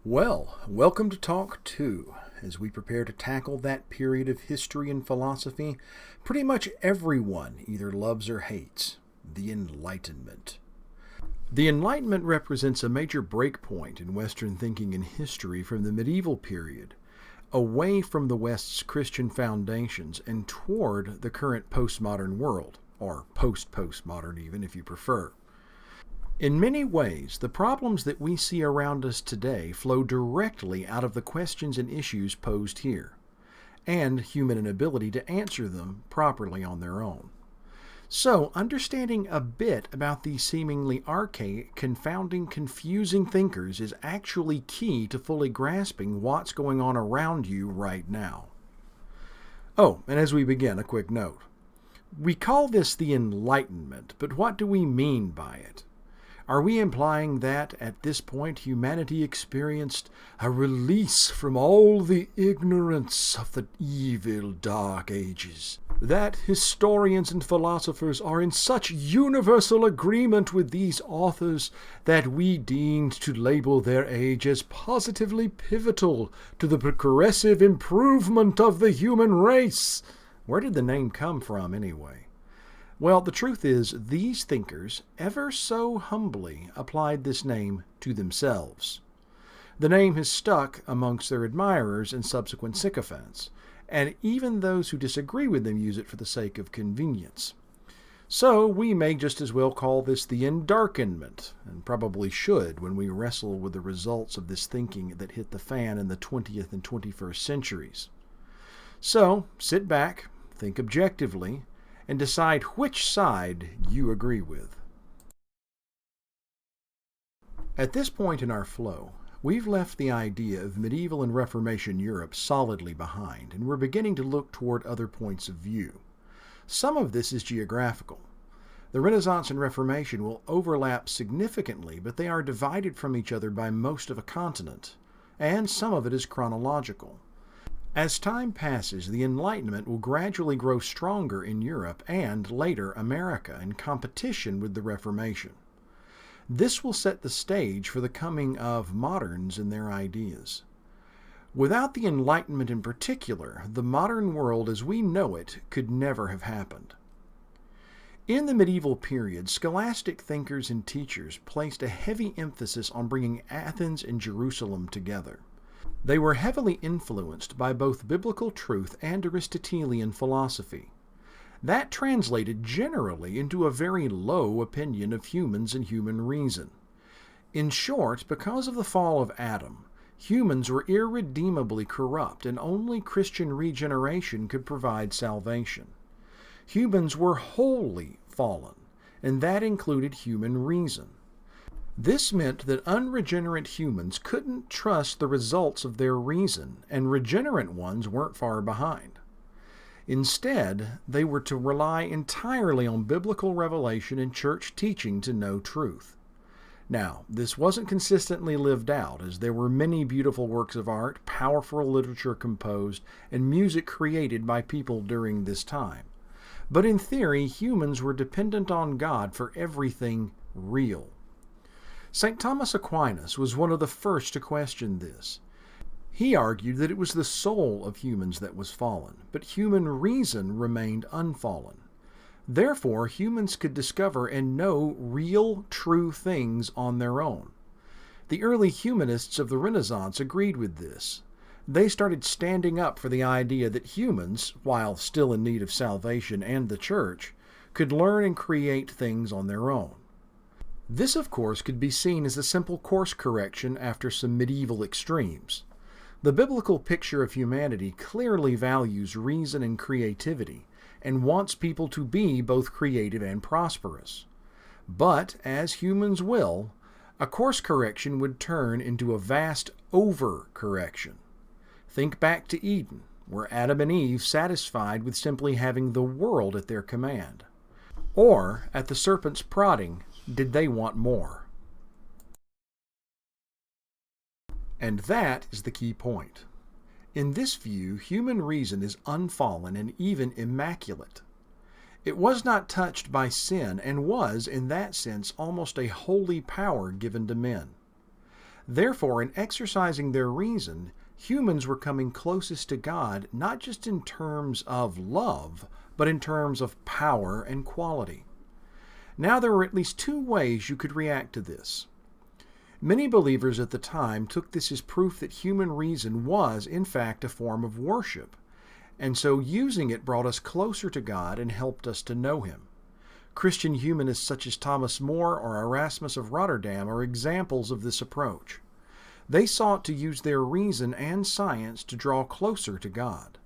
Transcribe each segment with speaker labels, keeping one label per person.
Speaker 1: Well, welcome to Talk 2, as we prepare to tackle that period of history and philosophy pretty much everyone either loves or hates, the Enlightenment. The Enlightenment represents a major breakpoint in Western thinking and history from the medieval period, away from the West's Christian foundations and toward the current postmodern world, or post-postmodern even if you prefer. In many ways, the problems that we see around us today flow directly out of the questions and issues posed here, and human inability to answer them properly on their own. So, understanding a bit about these seemingly archaic, confounding, confusing thinkers is actually key to fully grasping what's going on around you right now. Oh, and as we begin, a quick note. We call this the Enlightenment, but what do we mean by it? Are we implying that, at this point, humanity experienced a release from all the ignorance of the evil Dark Ages? That historians and philosophers are in such universal agreement with these authors that we deemed to label their age as positively pivotal to the progressive improvement of the human race? Where did the name come from, anyway? Well, the truth is, these thinkers ever so humbly applied this name to themselves. The name has stuck amongst their admirers and subsequent sycophants, and even those who disagree with them use it for the sake of convenience. So we may just as well call this the Endarkenment, and probably should when we wrestle with the results of this thinking that hit the fan in the 20th and 21st centuries. So sit back, think objectively, and decide which side you agree with. At this point in our flow, we've left the idea of medieval and Reformation Europe solidly behind, and we're beginning to look toward other points of view. Some of this is geographical. The Renaissance and Reformation will overlap significantly, but they are divided from each other by most of a continent, and some of it is chronological. As time passes, the Enlightenment will gradually grow stronger in Europe and, later, America in competition with the Reformation. This will set the stage for the coming of moderns and their ideas. Without the Enlightenment in particular, the modern world as we know it could never have happened. In the medieval period, scholastic thinkers and teachers placed a heavy emphasis on bringing Athens and Jerusalem together. They were heavily influenced by both biblical truth and Aristotelian philosophy. That translated generally into a very low opinion of humans and human reason. In short, because of the fall of Adam, humans were irredeemably corrupt and only Christian regeneration could provide salvation. Humans were wholly fallen, and that included human reason. This meant that unregenerate humans couldn't trust the results of their reason, and regenerate ones weren't far behind. Instead, they were to rely entirely on biblical revelation and church teaching to know truth. Now, this wasn't consistently lived out, as there were many beautiful works of art, powerful literature composed, and music created by people during this time. But in theory, humans were dependent on God for everything real. St. Thomas Aquinas was one of the first to question this. He argued that it was the soul of humans that was fallen, but human reason remained unfallen. Therefore, humans could discover and know real, true things on their own. The early humanists of the Renaissance agreed with this. They started standing up for the idea that humans, while still in need of salvation and the church, could learn and create things on their own. This, of course, could be seen as a simple course correction after some medieval extremes. The biblical picture of humanity clearly values reason and creativity, and wants people to be both creative and prosperous. But, as humans will, a course correction would turn into a vast over-correction. Think back to Eden, were Adam and Eve satisfied with simply having the world at their command? Or, at the serpent's prodding, did they want more? And that is the key point. In this view, human reason is unfallen and even immaculate. It was not touched by sin and was, in that sense, almost a holy power given to men. Therefore, in exercising their reason, humans were coming closest to God, not just in terms of love, but in terms of power and quality. Now, there were at least two ways you could react to this. Many believers at the time took this as proof that human reason was, in fact, a form of worship, and so using it brought us closer to God and helped us to know Him. Christian humanists such as Thomas More or Erasmus of Rotterdam are examples of this approach. They sought to use their reason and science to draw closer to God.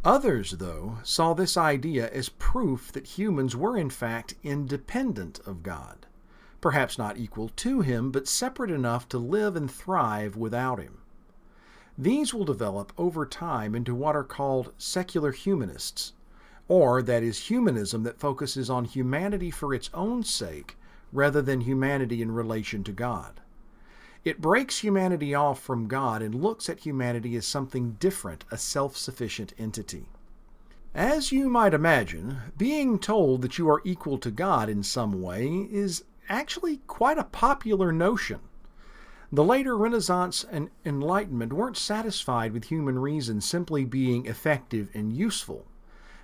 Speaker 1: Others, though, saw this idea as proof that humans were in fact independent of God, perhaps not equal to Him, but separate enough to live and thrive without Him. These will develop over time into what are called secular humanists, or that is humanism that focuses on humanity for its own sake rather than humanity in relation to God. It breaks humanity off from God and looks at humanity as something different, a self-sufficient entity. As you might imagine, being told that you are equal to God in some way is actually quite a popular notion. The later Renaissance and Enlightenment weren't satisfied with human reason simply being effective and useful.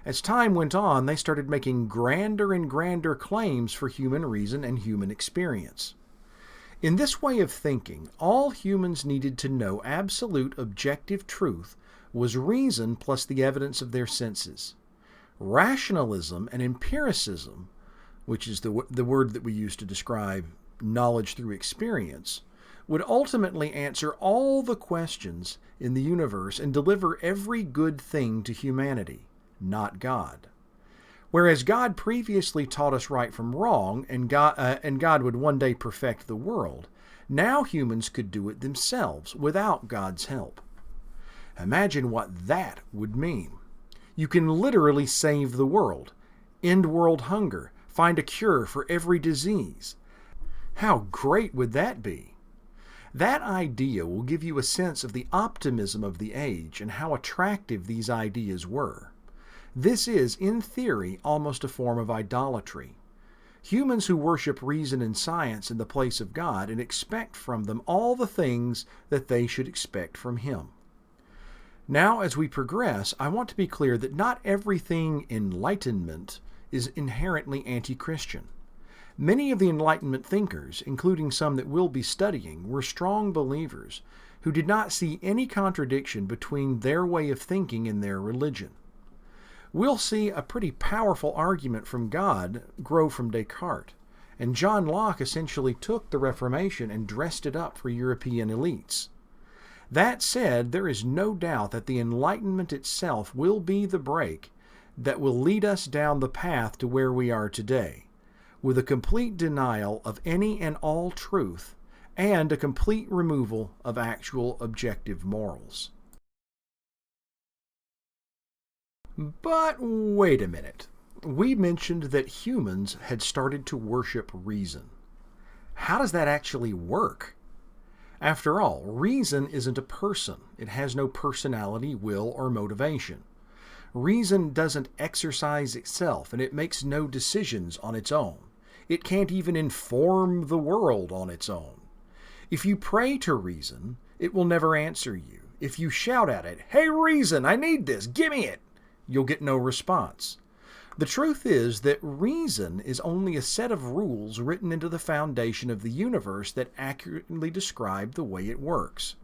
Speaker 1: As time went on, they started making grander and grander claims for human reason and human experience. In this way of thinking, all humans needed to know absolute objective truth was reason plus the evidence of their senses. Rationalism and empiricism, which is the word that we use to describe knowledge through experience, would ultimately answer all the questions in the universe and deliver every good thing to humanity, not God. Whereas God previously taught us right from wrong, and God would one day perfect the world, now humans could do it themselves without God's help. Imagine what that would mean. You can literally save the world, end world hunger, find a cure for every disease. How great would that be? That idea will give you a sense of the optimism of the age and how attractive these ideas were. This is, in theory, almost a form of idolatry. Humans who worship reason and science in the place of God and expect from them all the things that they should expect from Him. Now, as we progress, I want to be clear that not everything Enlightenment is inherently anti-Christian. Many of the Enlightenment thinkers, including some that we'll be studying, were strong believers who did not see any contradiction between their way of thinking and their religion. We'll see a pretty powerful argument from God grow from Descartes, and John Locke essentially took the Reformation and dressed it up for European elites. That said, there is no doubt that the Enlightenment itself will be the break that will lead us down the path to where we are today, with a complete denial of any and all truth and a complete removal of actual objective morals. But wait a minute. We mentioned that humans had started to worship reason. How does that actually work? After all, reason isn't a person. It has no personality, will, or motivation. Reason doesn't exercise itself, and it makes no decisions on its own. It can't even inform the world on its own. If you pray to reason, it will never answer you. If you shout at it, "Hey reason, I need this, give me it," you'll get no response. The truth is that reason is only a set of rules written into the foundation of the universe that accurately describe the way it works.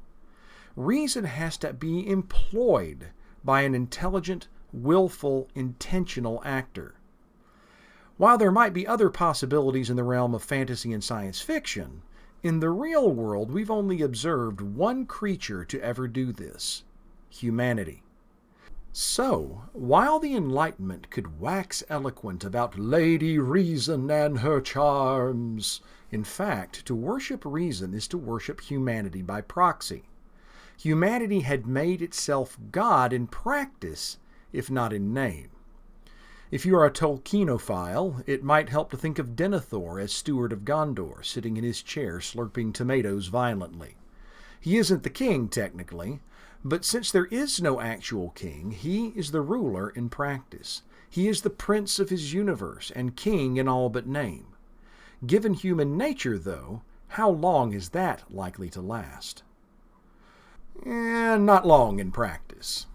Speaker 1: Reason has to be employed by an intelligent, willful, intentional actor. While there might be other possibilities in the realm of fantasy and science fiction, in the real world we've only observed one creature to ever do this: humanity. So, while the Enlightenment could wax eloquent about Lady Reason and her charms, in fact, to worship reason is to worship humanity by proxy. Humanity had made itself God in practice, if not in name. If you are a Tolkienophile, it might help to think of Denethor as steward of Gondor, sitting in his chair slurping tomatoes violently. He isn't the king, technically, but since there is no actual king, he is the ruler in practice. He is the prince of his universe and king in all but name. Given human nature, though, How long is that likely to last? Not long in practice.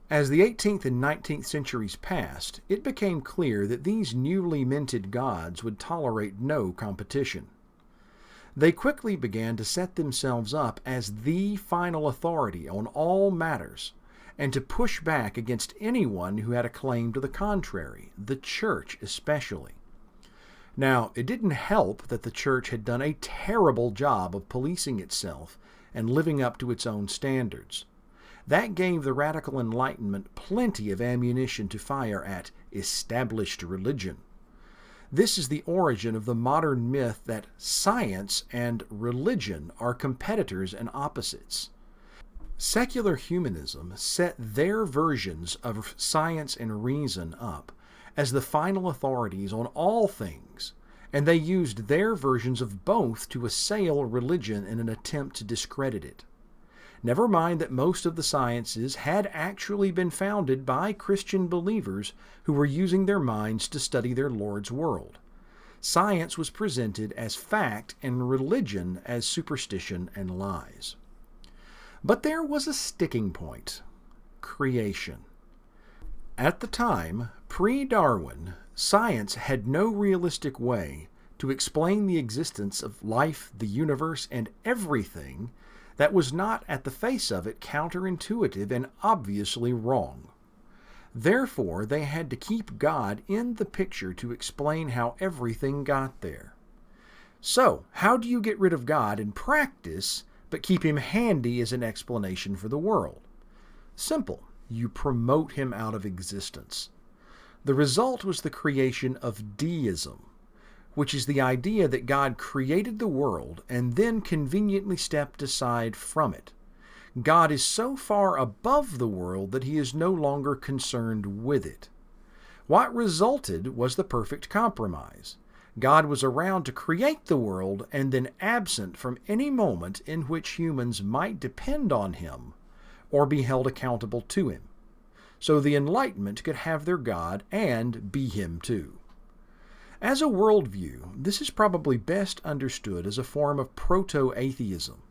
Speaker 1: As the 18th and 19th centuries passed, it became clear that these newly minted gods would tolerate no competition. They quickly began to set themselves up as the final authority on all matters, and to push back against anyone who had a claim to the contrary, the Church especially. Now, it didn't help that the Church had done a terrible job of policing itself and living up to its own standards. That gave the radical Enlightenment plenty of ammunition to fire at established religion. This is the origin of the modern myth that science and religion are competitors and opposites. Secular humanism set their versions of science and reason up as the final authorities on all things, and they used their versions of both to assail religion in an attempt to discredit it. Never mind that most of the sciences had actually been founded by Christian believers who were using their minds to study their Lord's world. Science was presented as fact and religion as superstition and lies. But there was a sticking point: creation. At the time, pre-Darwin, science had no realistic way to explain the existence of life, the universe, and everything that was not at the face of it counterintuitive and obviously wrong. Therefore, they had to keep God in the picture to explain how everything got there. So, how do you get rid of God in practice, but keep him handy as an explanation for the world? Simple. You promote him out of existence. The result was the creation of deism, which is the idea that God created the world and then conveniently stepped aside from it. God is so far above the world that he is no longer concerned with it. What resulted was the perfect compromise. God was around to create the world and then absent from any moment in which humans might depend on him or be held accountable to him. So the Enlightenment could have their God and be him too. As a worldview, this is probably best understood as a form of proto-atheism.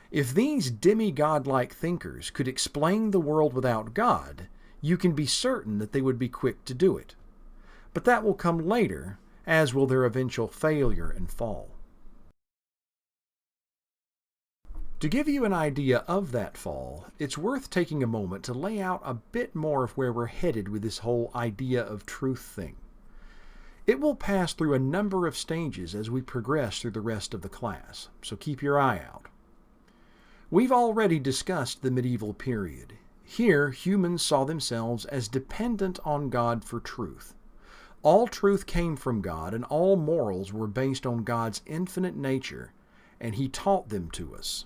Speaker 1: If these demigod-like thinkers could explain the world without God, you can be certain that they would be quick to do it. But that will come later, as will their eventual failure and fall. To give you an idea of that fall, it's worth taking a moment to lay out a bit more of where we're headed with this whole idea of truth thing. It will pass through a number of stages as we progress through the rest of the class, so keep your eye out. We've already discussed the medieval period. Here, humans saw themselves as dependent on God for truth. All truth came from God, and all morals were based on God's infinite nature, and he taught them to us.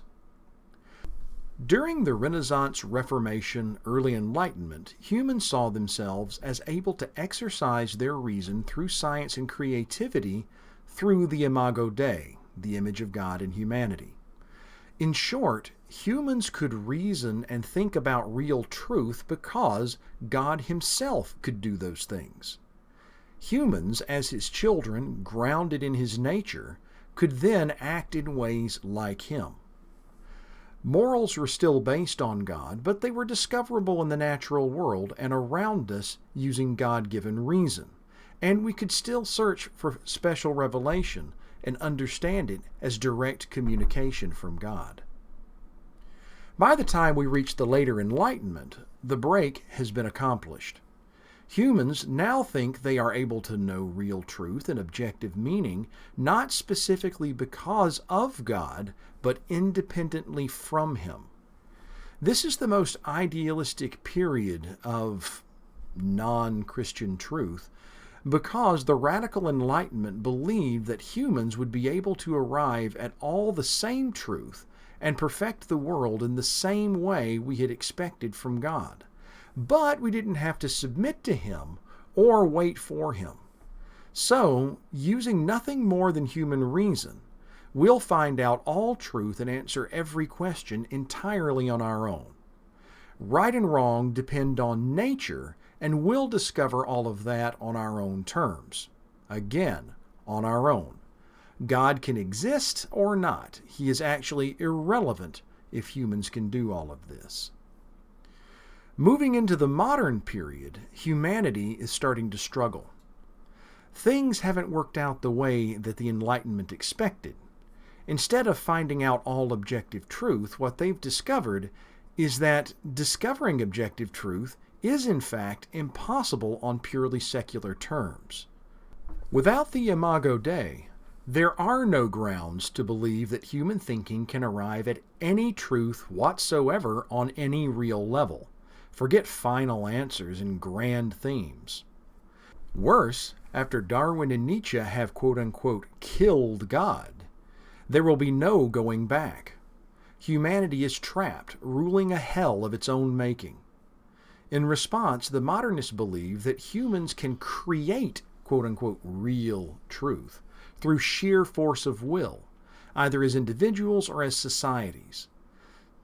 Speaker 1: During the Renaissance, Reformation, early Enlightenment, humans saw themselves as able to exercise their reason through science and creativity through the Imago Dei, the image of God in humanity. In short, humans could reason and think about real truth because God himself could do those things. Humans, as his children, grounded in his nature, could then act in ways like him. Morals were still based on God, but they were discoverable in the natural world and around us using God-given reason, and we could still search for special revelation and understand it as direct communication from God. By the time we reach the later Enlightenment, the break has been accomplished. Humans now think they are able to know real truth and objective meaning, not specifically because of God, but independently from him. This is the most idealistic period of non-Christian truth, because the radical Enlightenment believed that humans would be able to arrive at all the same truth and perfect the world in the same way we had expected from God. But we didn't have to submit to him or wait for him. So, using nothing more than human reason, we'll find out all truth and answer every question entirely on our own. Right and wrong depend on nature, and we'll discover all of that on our own terms. Again, on our own. God can exist or not. He is actually irrelevant if humans can do all of this. Moving into the modern period, humanity is starting to struggle. Things haven't worked out the way that the Enlightenment expected. Instead of finding out all objective truth, what they've discovered is that discovering objective truth is in fact impossible on purely secular terms. Without the Imago Dei, there are no grounds to believe that human thinking can arrive at any truth whatsoever on any real level. Forget final answers and grand themes. Worse, after Darwin and Nietzsche have quote-unquote killed God, there will be no going back. Humanity is trapped, ruling a hell of its own making. In response, the modernists believe that humans can create quote-unquote real truth through sheer force of will, either as individuals or as societies.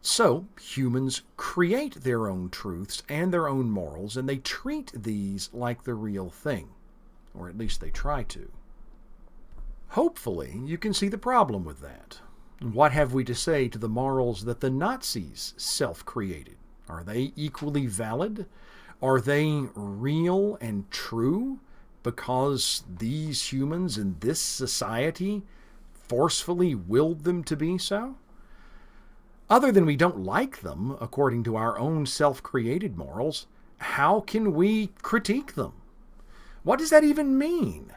Speaker 1: So, humans create their own truths and their own morals, and they treat these like the real thing, or at least they try to. Hopefully, you can see the problem with that. What have we to say to the morals that the Nazis self-created? Are they equally valid? Are they real and true because these humans in this society forcefully willed them to be so? Other than we don't like them, according to our own self-created morals, how can we critique them? What does that even mean?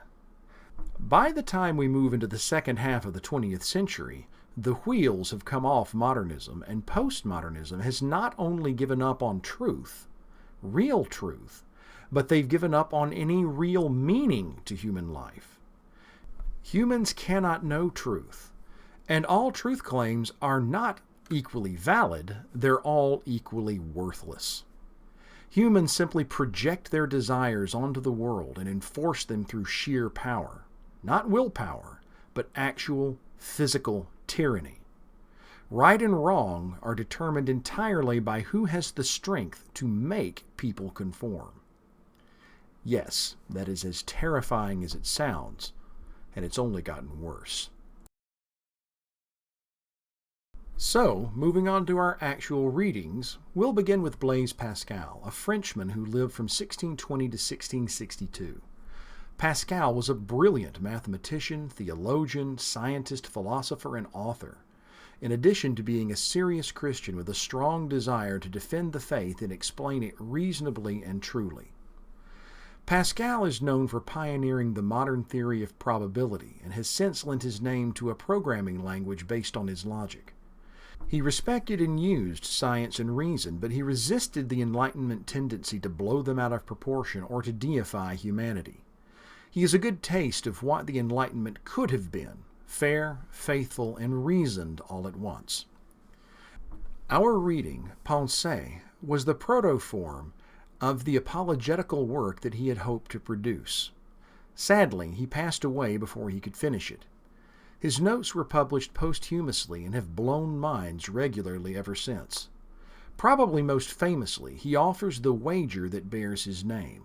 Speaker 1: By the time we move into the second half of the 20th century, the wheels have come off modernism, and postmodernism has not only given up on truth, real truth, but they've given up on any real meaning to human life. Humans cannot know truth, and all truth claims are not equally valid, they're all equally worthless. Humans simply project their desires onto the world and enforce them through sheer power. Not willpower, but actual physical tyranny. Right and wrong are determined entirely by who has the strength to make people conform. Yes, that is as terrifying as it sounds, and it's only gotten worse. So, moving on to our actual readings, we'll begin with Blaise Pascal, a Frenchman who lived from 1620 to 1662. Pascal was a brilliant mathematician, theologian, scientist, philosopher, and author, in addition to being a serious Christian with a strong desire to defend the faith and explain it reasonably and truly. Pascal is known for pioneering the modern theory of probability and has since lent his name to a programming language based on his logic. He respected and used science and reason, but he resisted the Enlightenment tendency to blow them out of proportion or to deify humanity. He is a good taste of what the Enlightenment could have been, fair, faithful, and reasoned all at once. Our reading, Pensées, was the protoform of the apologetical work that he had hoped to produce. Sadly, he passed away before he could finish it. His notes were published posthumously and have blown minds regularly ever since. Probably most famously, he offers the wager that bears his name.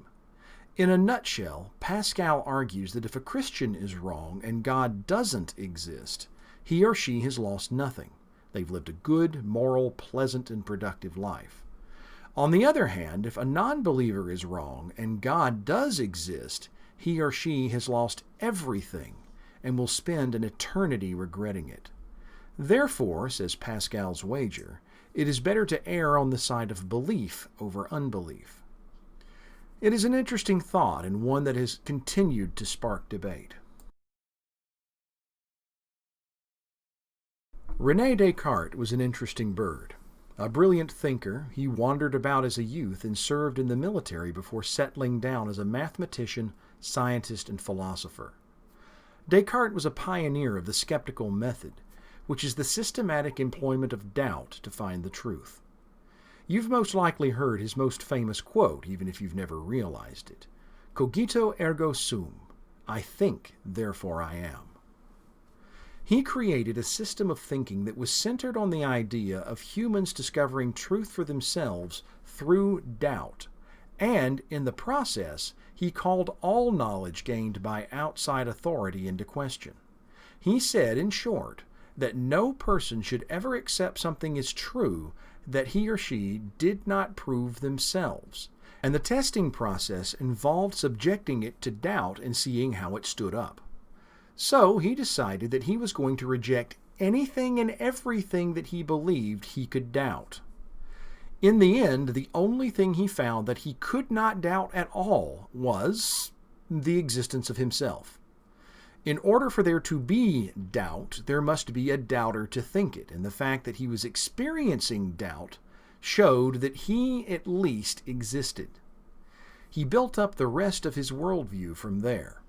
Speaker 1: In a nutshell, Pascal argues that if a Christian is wrong and God doesn't exist, he or she has lost nothing. They've lived a good, moral, pleasant, and productive life. On the other hand, if a non-believer is wrong and God does exist, he or she has lost everything and will spend an eternity regretting it. Therefore, says Pascal's wager, it is better to err on the side of belief over unbelief. It is an interesting thought and one that has continued to spark debate. Rene Descartes was an interesting bird. A brilliant thinker, he wandered about as a youth and served in the military before settling down as a mathematician, scientist, and philosopher. Descartes was a pioneer of the skeptical method, which is the systematic employment of doubt to find the truth. You've most likely heard his most famous quote, even if you've never realized it. Cogito ergo sum. I think, therefore I am. He created a system of thinking that was centered on the idea of humans discovering truth for themselves through doubt, and in the process, he called all knowledge gained by outside authority into question. He said, in short, that no person should ever accept something as true that he or she did not prove themselves, and the testing process involved subjecting it to doubt and seeing how it stood up. So he decided that he was going to reject anything and everything that he believed he could doubt. In the end, the only thing he found that he could not doubt at all was the existence of himself. In order for there to be doubt, there must be a doubter to think it, and the fact that he was experiencing doubt showed that he at least existed. He built up the rest of his worldview from there.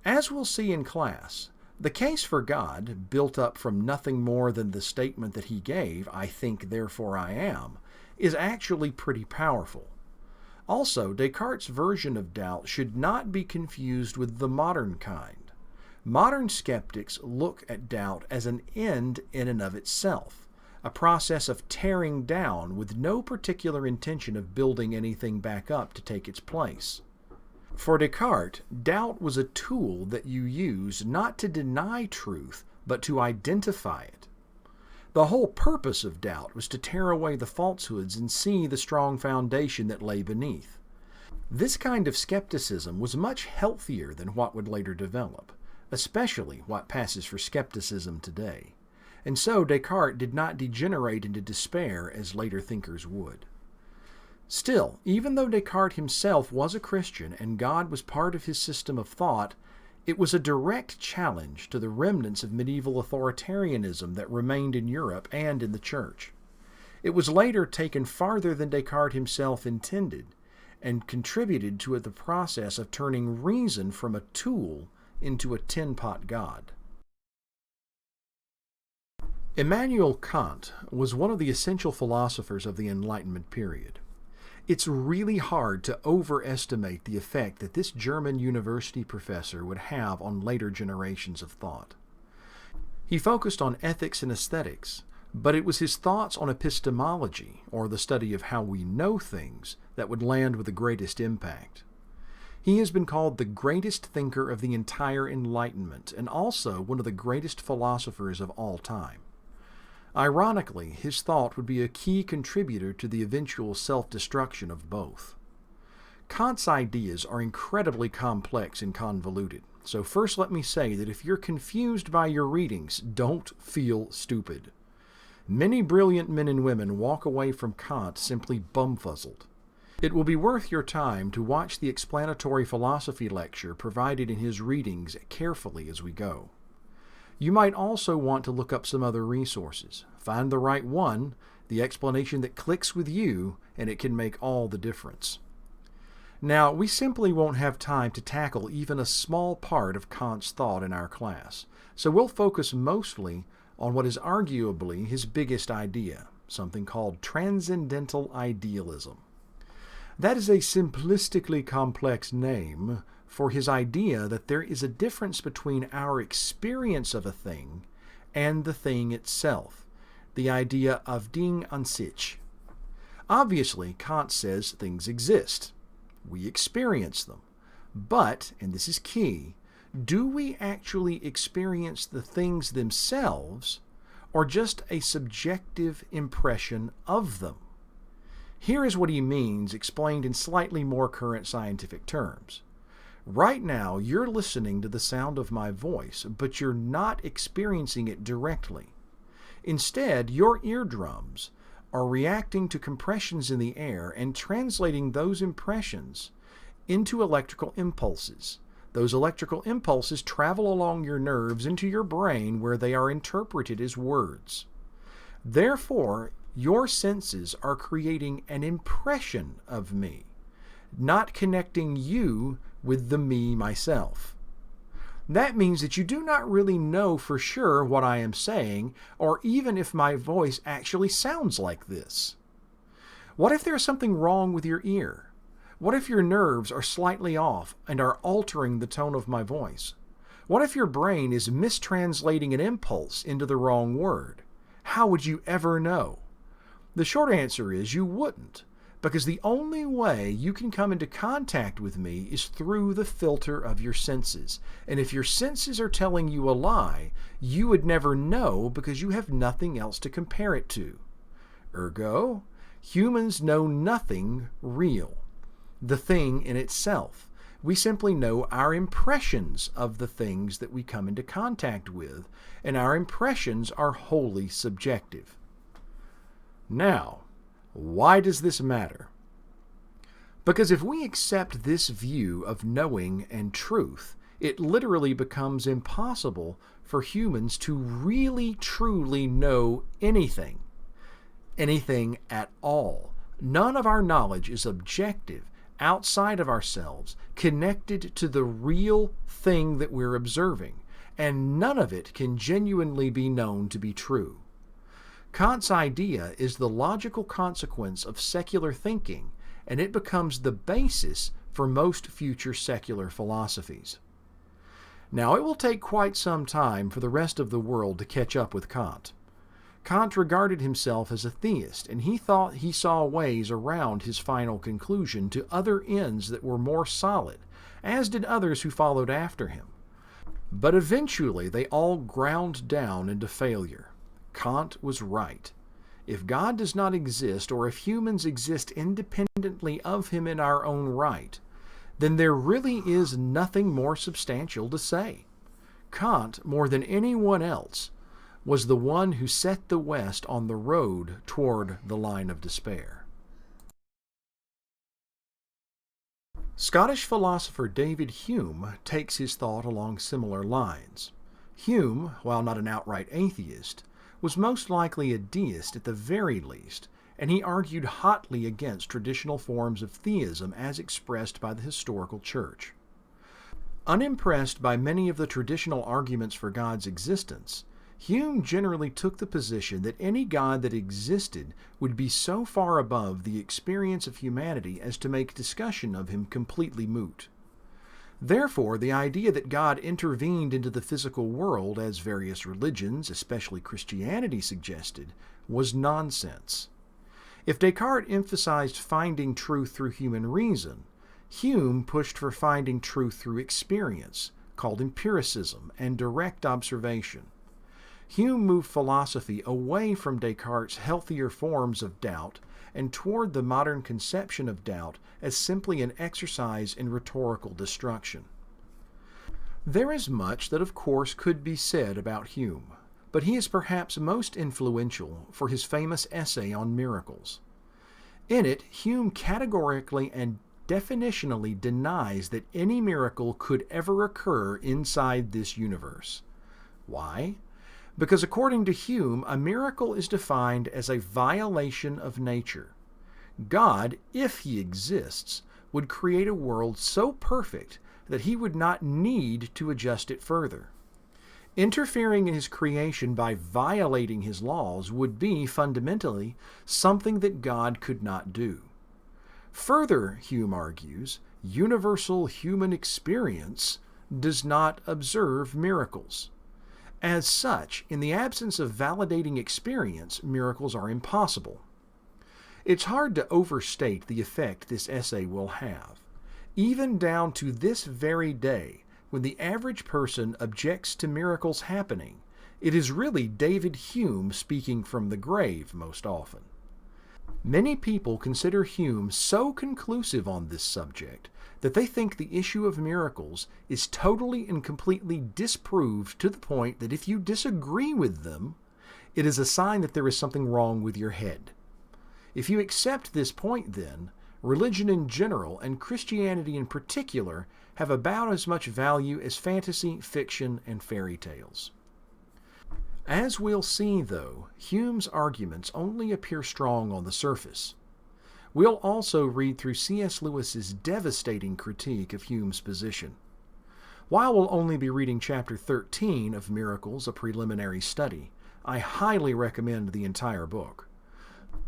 Speaker 1: As we'll see in class, the case for God, built up from nothing more than the statement that he gave, "I think, therefore I am," is actually pretty powerful. Also, Descartes' version of doubt should not be confused with the modern kind. Modern skeptics look at doubt as an end in and of itself, a process of tearing down with no particular intention of building anything back up to take its place. For Descartes, doubt was a tool that you use not to deny truth, but to identify it. The whole purpose of doubt was to tear away the falsehoods and see the strong foundation that lay beneath. This kind of skepticism was much healthier than what would later develop, especially what passes for skepticism today. And so Descartes did not degenerate into despair as later thinkers would. Still, even though Descartes himself was a Christian and God was part of his system of thought, it was a direct challenge to the remnants of medieval authoritarianism that remained in Europe and in the Church. It was later taken farther than Descartes himself intended, and contributed to the process of turning reason from a tool into a tin-pot god. Immanuel Kant was one of the essential philosophers of the Enlightenment period. It's really hard to overestimate the effect that this German university professor would have on later generations of thought. He focused on ethics and aesthetics, but it was his thoughts on epistemology, or the study of how we know things, that would land with the greatest impact. He has been called the greatest thinker of the entire Enlightenment, and also one of the greatest philosophers of all time. Ironically, his thought would be a key contributor to the eventual self-destruction of both. Kant's ideas are incredibly complex and convoluted, so first let me say that if you're confused by your readings, don't feel stupid. Many brilliant men and women walk away from Kant simply bumfuzzled. It will be worth your time to watch the explanatory philosophy lecture provided in his readings carefully as we go. You might also want to look up some other resources. Find the right one, the explanation that clicks with you, and it can make all the difference. Now, we simply won't have time to tackle even a small part of Kant's thought in our class, so we'll focus mostly on what is arguably his biggest idea, something called Transcendental Idealism. That is a simplistically complex name for his idea that there is a difference between our experience of a thing and the thing itself, the idea of Ding an sich. Obviously, Kant says things exist. We experience them. But, and this is key, do we actually experience the things themselves, or just a subjective impression of them? Here is what he means, explained in slightly more current scientific terms. Right now, you're listening to the sound of my voice, but you're not experiencing it directly. Instead, your eardrums are reacting to compressions in the air and translating those impressions into electrical impulses. Those electrical impulses travel along your nerves into your brain where they are interpreted as words. Therefore, your senses are creating an impression of me, not connecting you with the me myself. That means that you do not really know for sure what I am saying, or even if my voice actually sounds like this. What if there's something wrong with your ear? What if your nerves are slightly off and are altering the tone of my voice? What if your brain is mistranslating an impulse into the wrong word? How would you ever know? The short answer is you wouldn't, because the only way you can come into contact with me is through the filter of your senses. And if your senses are telling you a lie, you would never know because you have nothing else to compare it to. Ergo, humans know nothing real, the thing in itself. We simply know our impressions of the things that we come into contact with, and our impressions are wholly subjective. Now, why does this matter? Because if we accept this view of knowing and truth, it literally becomes impossible for humans to really truly know anything at all. None of our knowledge is objective, outside of ourselves, connected to the real thing that we're observing, and none of it can genuinely be known to be true. Kant's idea is the logical consequence of secular thinking, and it becomes the basis for most future secular philosophies. Now, it will take quite some time for the rest of the world to catch up with Kant. Kant regarded himself as a theist, and he thought he saw ways around his final conclusion to other ends that were more solid, as did others who followed after him. But eventually they all ground down into failure. Kant was right. If God does not exist, or if humans exist independently of him in our own right, then there really is nothing more substantial to say. Kant, more than anyone else, was the one who set the West on the road toward the line of despair. Scottish philosopher David Hume takes his thought along similar lines. Hume, while not an outright atheist, was most likely a deist at the very least, and he argued hotly against traditional forms of theism as expressed by the historical church. Unimpressed by many of the traditional arguments for God's existence, Hume generally took the position that any God that existed would be so far above the experience of humanity as to make discussion of him completely moot. Therefore, the idea that God intervened into the physical world, as various religions, especially Christianity, suggested, was nonsense. If Descartes emphasized finding truth through human reason, Hume pushed for finding truth through experience, called empiricism and direct observation. Hume moved philosophy away from Descartes' healthier forms of doubt and toward the modern conception of doubt as simply an exercise in rhetorical destruction. There is much that of course could be said about Hume, but he is perhaps most influential for his famous essay on miracles. In it, Hume categorically and definitionally denies that any miracle could ever occur inside this universe. Why? Because according to Hume, a miracle is defined as a violation of nature. God, if he exists, would create a world so perfect that he would not need to adjust it further. Interfering in his creation by violating his laws would be, fundamentally, something that God could not do. Further, Hume argues, universal human experience does not observe miracles. As such, in the absence of validating experience, miracles are impossible. It's hard to overstate the effect this essay will have. Even down to this very day, when the average person objects to miracles happening, it is really David Hume speaking from the grave most often. Many people consider Hume so conclusive on this subject that they think the issue of miracles is totally and completely disproved to the point that if you disagree with them, it is a sign that there is something wrong with your head. If you accept this point, then, religion in general and Christianity in particular have about as much value as fantasy, fiction, and fairy tales. As we'll see, though, Hume's arguments only appear strong on the surface. We'll also read through C.S. Lewis's devastating critique of Hume's position. While we'll only be reading Chapter 13 of Miracles, a Preliminary Study, I highly recommend the entire book.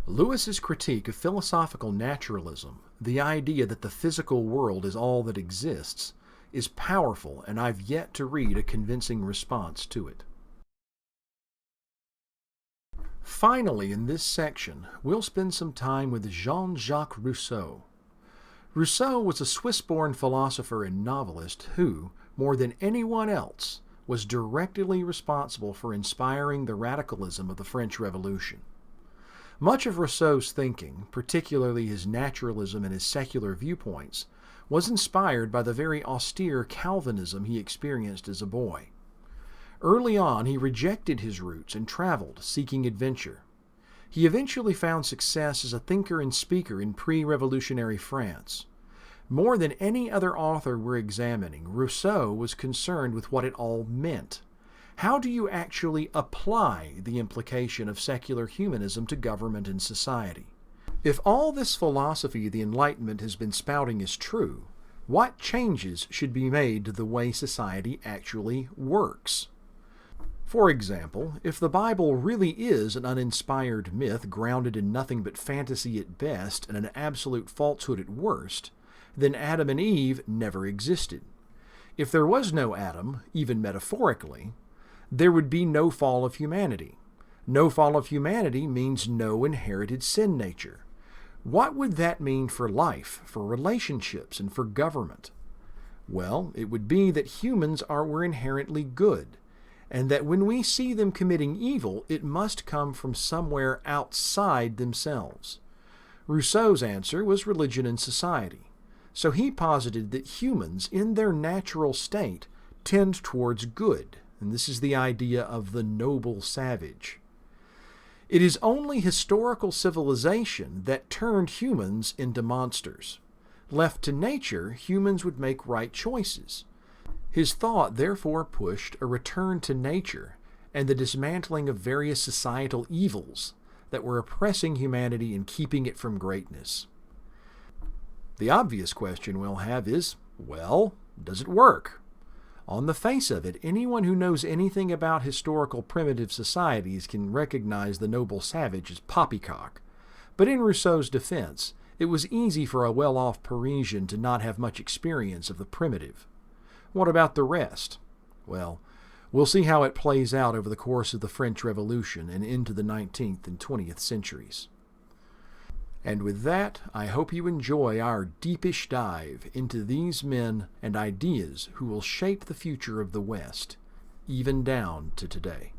Speaker 1: Lewis's critique of philosophical naturalism, the idea that the physical world is all that exists, is powerful, and I've yet to read a convincing response to it. Finally, in this section, we'll spend some time with Jean-Jacques Rousseau. Rousseau was a Swiss-born philosopher and novelist who, more than anyone else, was directly responsible for inspiring the radicalism of the French Revolution. Much of Rousseau's thinking, particularly his naturalism and his secular viewpoints, was inspired by the very austere Calvinism he experienced as a boy. Early on, he rejected his roots and traveled, seeking adventure. He eventually found success as a thinker and speaker in pre-revolutionary France. More than any other author we're examining, Rousseau was concerned with what it all meant. How do you actually apply the implication of secular humanism to government and society? If all this philosophy the Enlightenment has been spouting is true, what changes should be made to the way society actually works? For example, if the Bible really is an uninspired myth grounded in nothing but fantasy at best and an absolute falsehood at worst, then Adam and Eve never existed. If there was no Adam, even metaphorically, there would be no fall of humanity. No fall of humanity means no inherited sin nature. What would that mean for life, for relationships, and for government? Well, it would be that humans were inherently good, and that when we see them committing evil, it must come from somewhere outside themselves. Rousseau's answer was religion and society. So he posited that humans, in their natural state, tend towards good, and this is the idea of the noble savage. It is only historical civilization that turned humans into monsters. Left to nature, humans would make right choices. His thought therefore pushed a return to nature and the dismantling of various societal evils that were oppressing humanity and keeping it from greatness. The obvious question we'll have is, well, does it work? On the face of it, anyone who knows anything about historical primitive societies can recognize the noble savage as poppycock. But in Rousseau's defense, it was easy for a well-off Parisian to not have much experience of the primitive. What about the rest? Well, we'll see how it plays out over the course of the French Revolution and into the 19th and 20th centuries. And with that, I hope you enjoy our deepish dive into these men and ideas who will shape the future of the West, even down to today.